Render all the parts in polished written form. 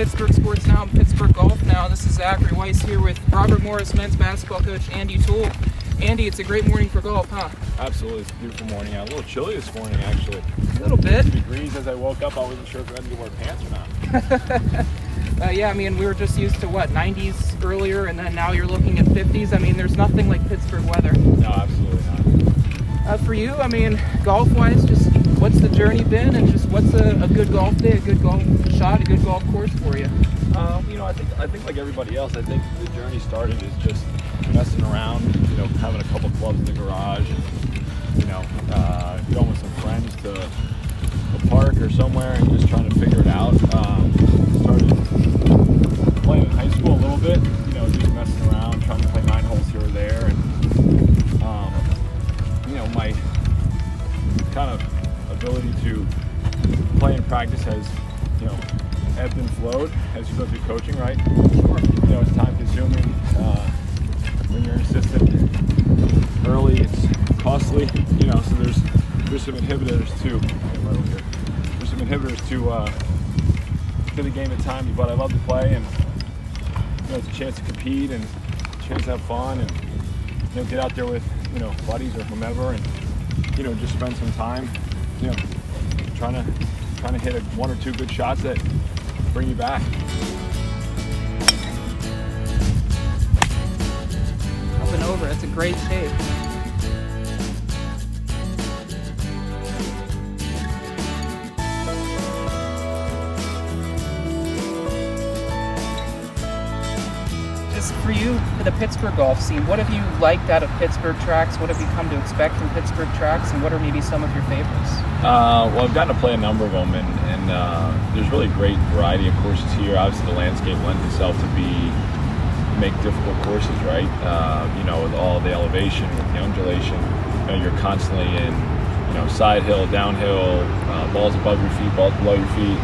Pittsburgh Sports Now and Pittsburgh Golf Now. This is Zachary Weiss here with Robert Morris men's basketball coach Andy Toole. Andy, it's a great morning for golf, huh? Absolutely, it's a beautiful morning. A little chilly this morning, actually. A little bit. 50 degrees as I woke up. I wasn't sure if I had to wear pants or not. Yeah, I mean, we were just used to, 90s earlier, and then now you're looking at 50s. I mean, there's nothing like Pittsburgh weather. No, absolutely not. For you, I mean, golf-wise, just what's the journey been, and just what's a good golf day, a good golf shot, a good golf course for you? I think like everybody else, I think the journey started is just messing around, having a couple clubs in the garage, and going with some friends to a park or somewhere and just trying to figure it out. Started playing in high school a little bit, just messing around, trying to play 9 holes here or there, and my kind of ability to play and practice has, ebbed and flowed as you go through coaching, right? Sure. It's time consuming. When you're an assistant early, it's costly, so there's some inhibitors to the game at times, but I love to play, and it's a chance to compete and a chance to have fun and get out there with buddies or whomever, and just spend some time trying to hit 1 or 2 good shots that bring you back. Up and over, that's a great shape. Just for you, for the Pittsburgh golf scene, what have you liked out of Pittsburgh tracks? What have you come to expect from Pittsburgh tracks, and what are maybe some of your favorites? Well, I've gotten to play a number of them, and there's really great variety of courses here. Obviously, the landscape lends itself to make difficult courses, right? With all the elevation, with the undulation, you're constantly in, side hill, downhill, balls above your feet, balls below your feet.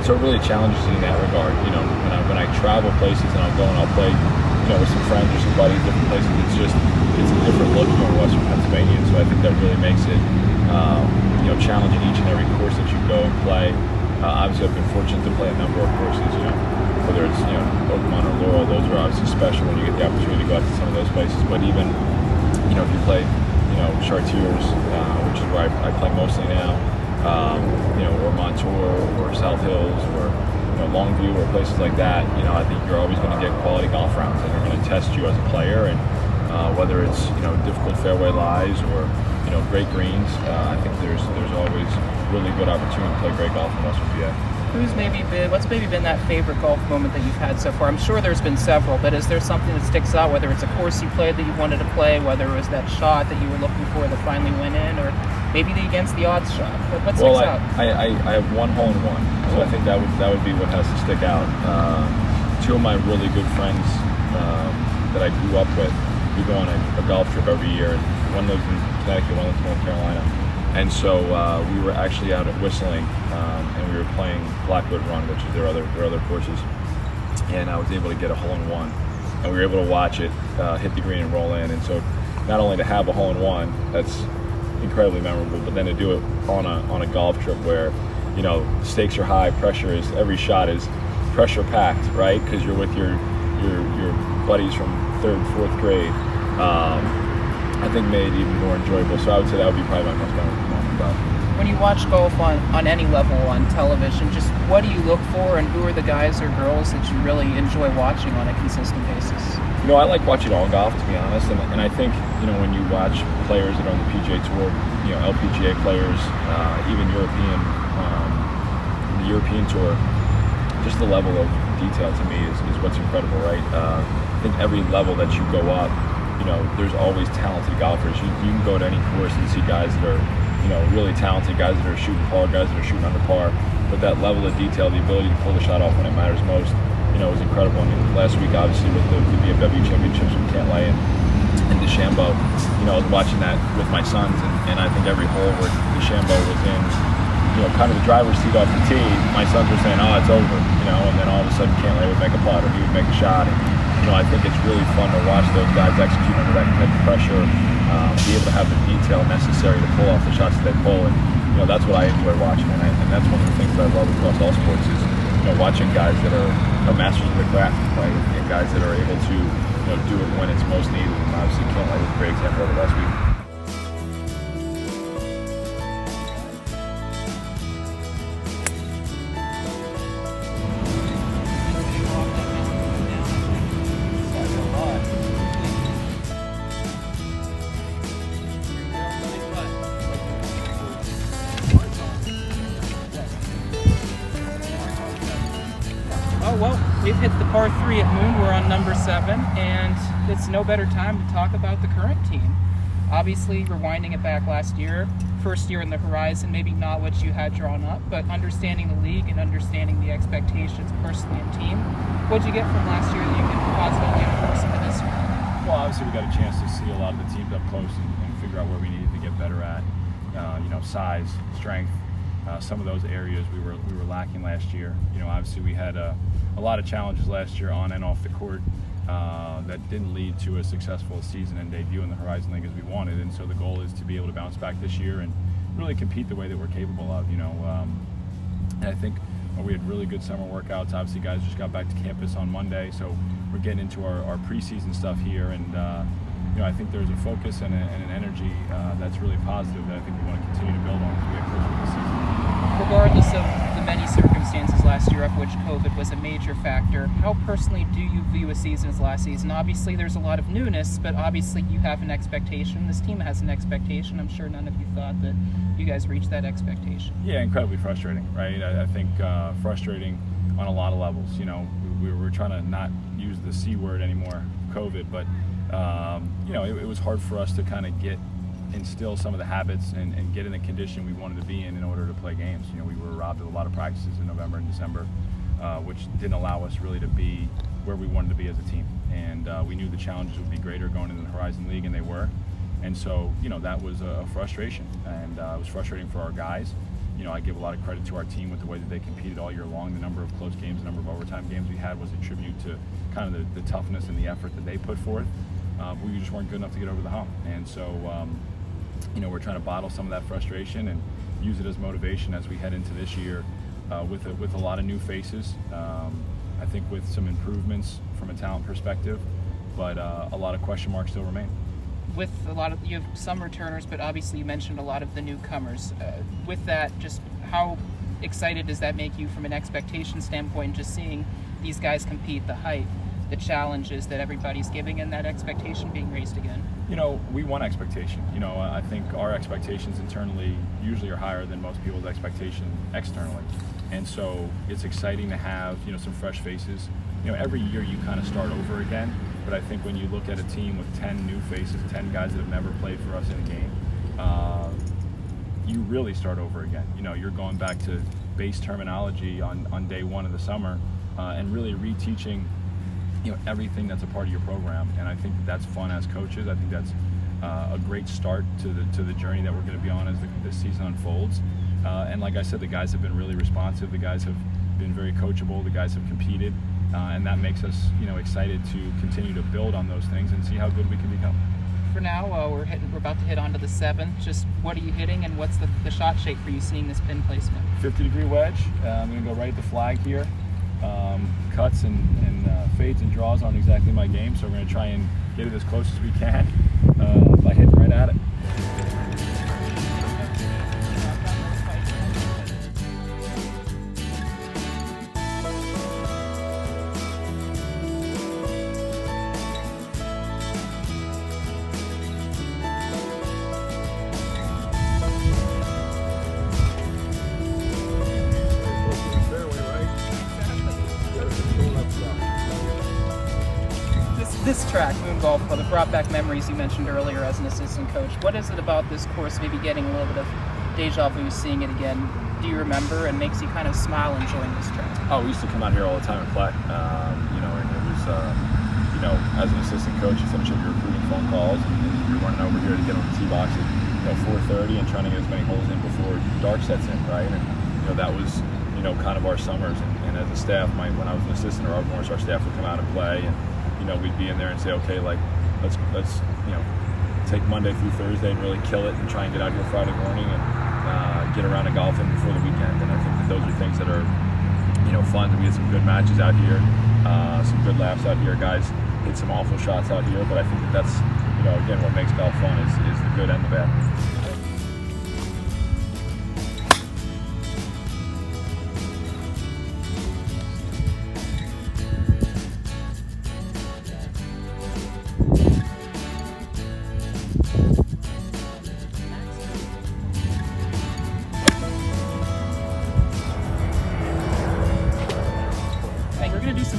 So it really challenges you in that regard. When I travel places and I'll go and I'll play, with some friends or some buddies, different places, it's a different look here in Western Pennsylvania. So I think that really makes it, challenging each and every course that you go and play. Obviously, I've been fortunate to play a number of courses, whether it's, Oakmont or Laurel, those are obviously special when you get the opportunity to go out to some of those places. But even, if you play, Chartiers, which is where I play mostly now, or Montour or South Hills or, Longview or places like that, I think you're always going to get quality golf rounds that are going to test you as a player. And whether it's, difficult fairway lies or, great greens, I think there's always really good opportunity to play great golf in Western PA. What's maybe been that favorite golf moment that you've had so far? I'm sure there's been several, but is there something that sticks out, whether it's a course you played that you wanted to play, whether it was that shot that you were looking for that finally went in, or maybe the against the odds shot? What sticks out? I have 1 hole in 1, so I think that would be what has to stick out. 2 of my really good friends that I grew up with, we go on a golf trip every year, and one lives in Connecticut, one lives in North Carolina. And so we were actually out at Whistling, and we were playing Blackwood Run, which is their other courses. And I was able to get a hole-in-one, and we were able to watch it hit the green and roll in. And so, not only to have a hole-in-one, that's incredibly memorable, but then to do it on a golf trip where, stakes are high, every shot is pressure packed, right? Because you're with your buddies from 3rd, 4th grade. I think made it even more enjoyable. So I would say that would be probably my most memorable moment. When you watch golf on any level on television, just what do you look for, and who are the guys or girls that you really enjoy watching on a consistent basis? I like watching all golf, to be honest, and I think, when you watch players that are on the PGA Tour, LPGA players, even European, the European Tour, just the level of detail to me is what's incredible, right? I think every level that you go up, there's always talented golfers. You can go to any course and see guys that are, really talented, guys that are shooting par, guys that are shooting under par. But that level of detail, the ability to pull the shot off when it matters most, is incredible. And last week, obviously, with the BMW Championships with Cantlay and DeChambeau, I was watching that with my sons, and I think every hole where DeChambeau was in, kind of the driver's seat off the tee, my sons were saying, "Oh, it's over," and then all of a sudden Cantlay would make a putt or he would make a shot. And, I think it's really fun to watch those guys execute under that type of pressure, be able to have the detail necessary to pull off the shots that they pull, and that's what I enjoy watching, and that's one of the things that I love across all sports is watching guys that are masters of the craft, right, and guys that are able to do it when it's most needed. And obviously, Kent was a great example of it last week. Oh, well, we've hit the par 3 at Moon. We're on number 7, and it's no better time to talk about the current team. Obviously, rewinding it back last year, first year in the Horizon, maybe not what you had drawn up, but understanding the league and understanding the expectations personally and team. What'd you get from last year that you can positively enforce into this one? Well, obviously, we got a chance to see a lot of the teams up close and figure out where we needed to get better at. Size, strength. Some of those areas we were lacking last year. Obviously we had a lot of challenges last year on and off the court that didn't lead to a successful season and debut in the Horizon League as we wanted. And so the goal is to be able to bounce back this year and really compete the way that we're capable of. And I think we had really good summer workouts. Obviously, guys just got back to campus on Monday, so we're getting into our preseason stuff here. And I think there's a focus and an energy that's really positive that I think we want to continue to build on as we get closer to the season. Regardless of the many circumstances last year, of which COVID was a major factor, how personally do you view a season as last season? Obviously, there's a lot of newness, but obviously you have an expectation. This team has an expectation. I'm sure none of you thought that you guys reached that expectation. Yeah, incredibly frustrating, right? I think frustrating on a lot of levels. We're trying to not use the C word anymore, COVID, but it was hard for us to kind of instill some of the habits and get in the condition we wanted to be in order to play games. We were robbed of a lot of practices in November and December, which didn't allow us really to be where we wanted to be as a team. And we knew the challenges would be greater going into the Horizon League, and they were. And so, that was a frustration, and it was frustrating for our guys. I give a lot of credit to our team with the way that they competed all year long. The number of close games, the number of overtime games we had was a tribute to kind of the toughness and the effort that they put forth. We just weren't good enough to get over the hump. And so, we're trying to bottle some of that frustration and use it as motivation as we head into this year with a lot of new faces. I think with some improvements from a talent perspective, but a lot of question marks still remain. With you have some returners, but obviously you mentioned a lot of the newcomers. With that, just how excited does that make you from an expectation standpoint, just seeing these guys compete, the height, the challenges that everybody's giving, and that expectation being raised again? We want expectation. I think our expectations internally usually are higher than most people's expectation externally. And so it's exciting to have, some fresh faces. Every year you kind of start over again. But I think when you look at a team with 10 new faces, 10 guys that have never played for us in a game, you really start over again. You're going back to base terminology on day one of the summer and really reteaching everything that's a part of your program. And I think that's fun as coaches. I think that's a great start to the journey that we're going to be on as this season unfolds. And like I said, the guys have been really responsive. The guys have been very coachable. The guys have competed. And that makes us, excited to continue to build on those things and see how good we can become. For now, we're about to hit onto the 7th. Just what are you hitting, and what's the shot shape for you seeing this pin placement? 50-degree wedge. I'm going to go right at the flag here. Cuts and fades and draws aren't exactly my game, so we're going to try and get it as close as we can by hitting right at it. This track, Moon Golf Club, it brought back memories you mentioned earlier as an assistant coach. What is it about this course, maybe getting a little bit of deja vu, seeing it again, do you remember, and makes you kind of smile enjoying this track? Oh, we used to come out here all the time and play. And it was, as an assistant coach, you finish up your recruiting phone calls, and you're running over here to get on the tee box at 4:30 and trying to get as many holes in before dark sets in, right? And that was kind of our summers. And as a staff, when I was an assistant or our staff would come out and play, and we'd be in there and say, okay, like let's take Monday through Thursday and really kill it and try and get out here Friday morning and get around to golfing before the weekend. And I think that those are things that are fun. We had some good matches out here, some good laughs out here. Guys hit some awful shots out here, but I think that's again what makes golf fun is the good and the bad.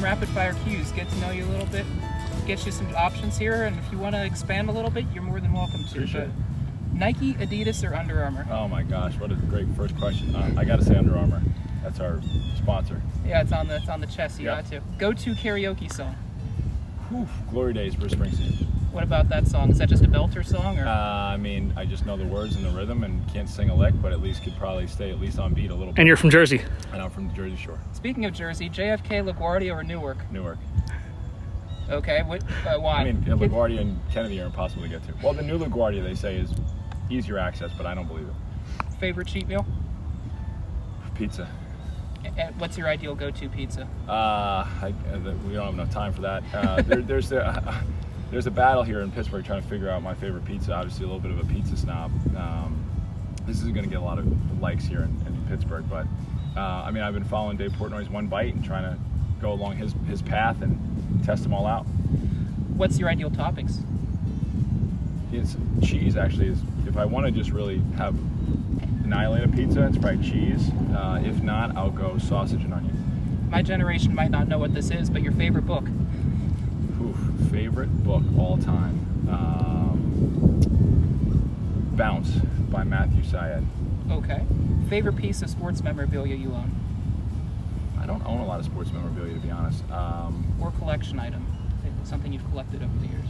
Rapid fire cues, get to know you a little bit, get you some options here, and if you want to expand a little bit, you're more than welcome to. Appreciate it. Nike, Adidas, or Under Armour? Oh my gosh, what a great first question. I got to say Under Armour. That's our sponsor. Yeah, it's on the chest. You got to. Go-to karaoke song? Whew, Glory Days, Bruce Springsteen. What about that song? Is that just a belter song? Or? I just know the words and the rhythm and can't sing a lick, but at least could probably stay at least on beat a little bit. And you're from Jersey? And I'm from the Jersey Shore. Speaking of Jersey, JFK, LaGuardia, or Newark? Newark. Okay, why? I mean, LaGuardia and Kennedy are impossible to get to. Well, the new LaGuardia, they say, is easier access, but I don't believe it. Favorite cheat meal? Pizza. And what's your ideal go-to pizza? We don't have enough time for that. There's a battle here in Pittsburgh trying to figure out my favorite pizza. Obviously, a little bit of a pizza snob. This is going to get a lot of likes here in Pittsburgh, but I've been following Dave Portnoy's One Bite and trying to go along his path and test them all out. What's your ideal toppings? It's cheese, actually. If I want to just really annihilate a pizza, it's probably cheese. If not, I'll go sausage and onion. My generation might not know what this is, but your favorite book? Favorite book all time. Bounce by Matthew Syed. Okay. Favorite piece of sports memorabilia you own? I don't own a lot of sports memorabilia, to be honest. Or collection item, something you've collected over the years?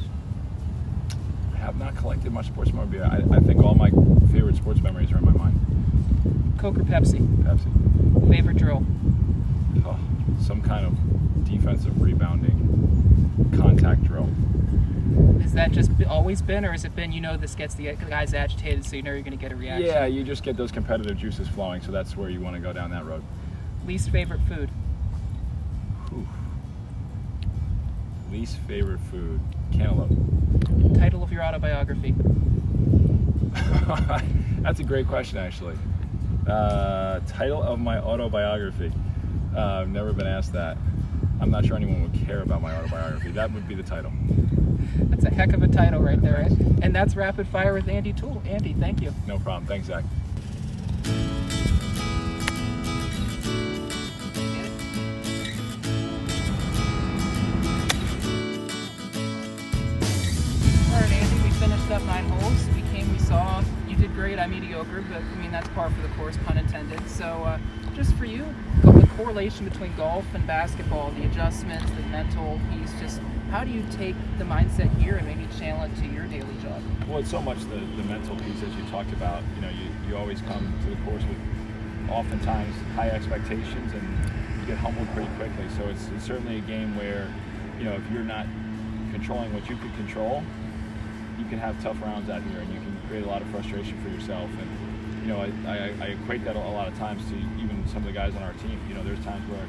I have not collected much sports memorabilia. I think all my favorite sports memories are in my mind. Coke or Pepsi? Pepsi. Favorite drill? Oh, some kind of defensive rebounding contact drill. Has that just always been, or has it been, this gets the guys agitated, so you know you're going to get a reaction? Yeah, you just get those competitive juices flowing, so that's where you want to go down that road. Least favorite food? Least favorite food? Cantaloupe. Title of your autobiography? That's a great question, actually. Title of my autobiography? I've never been asked that. I'm not sure anyone would care about my autobiography. That would be the title. That's a heck of a title right there. Right? And that's Rapid Fire with Andy Toole. Andy, thank you. No problem. Thanks, Zach. All right, Andy, we finished up 9 holes. We saw you did great. I'm mediocre, but that's par for the course, pun intended. So just for you, the correlation between golf and basketball, the adjustments, the mental piece, just how do you take the mindset here and maybe channel it to your daily job? Well, it's so much the mental piece as you talked about. You always come to the course with oftentimes high expectations and you get humbled pretty quickly. So it's certainly a game where, if you're not controlling what you could control, you can have tough rounds out here and you can create a lot of frustration for yourself. And I equate that a lot of times to even some of the guys on our team. There's times where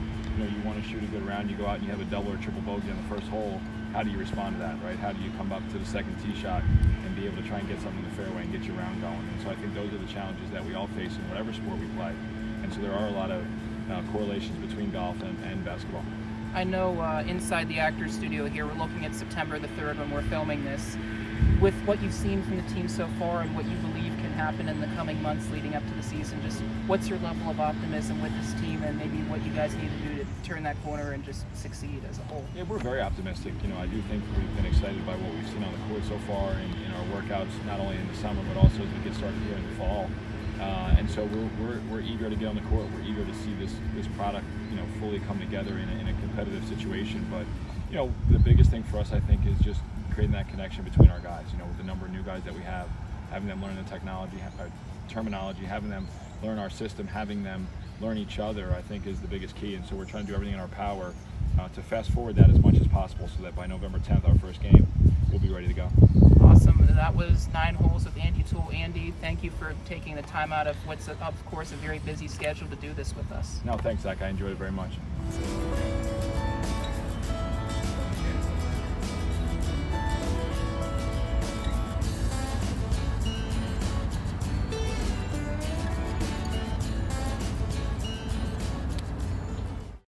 you want to shoot a good round, you go out and you have a double or triple bogey on the first hole. How do you respond to that, right? How do you come up to the second tee shot and be able to try and get something in the fairway and get your round going? And so I think those are the challenges that we all face in whatever sport we play. And so there are a lot of correlations between golf and basketball. I know inside the Actors Studio here, we're looking at September the 3rd when we're filming this. With what you've seen from the team so far and what you believe can happen in the coming months leading up to the season, just what's your level of optimism with this team and maybe what you guys need to do to turn that corner and just succeed as a whole? Yeah, we're very optimistic. I do think we've been excited by what we've seen on the court so far in our workouts, not only in the summer but also as we get started here in the fall. And so we're eager to get on the court. We're eager to see this product fully come together in a competitive situation. But the biggest thing for us, I think, is just creating that connection between our guys. With the number of new guys that we have, having them learn the technology, terminology, having them learn our system, having them learn each other, I think is the biggest key. And so we're trying to do everything in our power to fast forward that as much as possible so that by November 10th, our first game, we'll be ready to go. Awesome. That was 9 holes with Andy Toole. Andy, thank you for taking the time out of what's, of course, a very busy schedule to do this with us. No, thanks, Zach. I enjoyed it very much.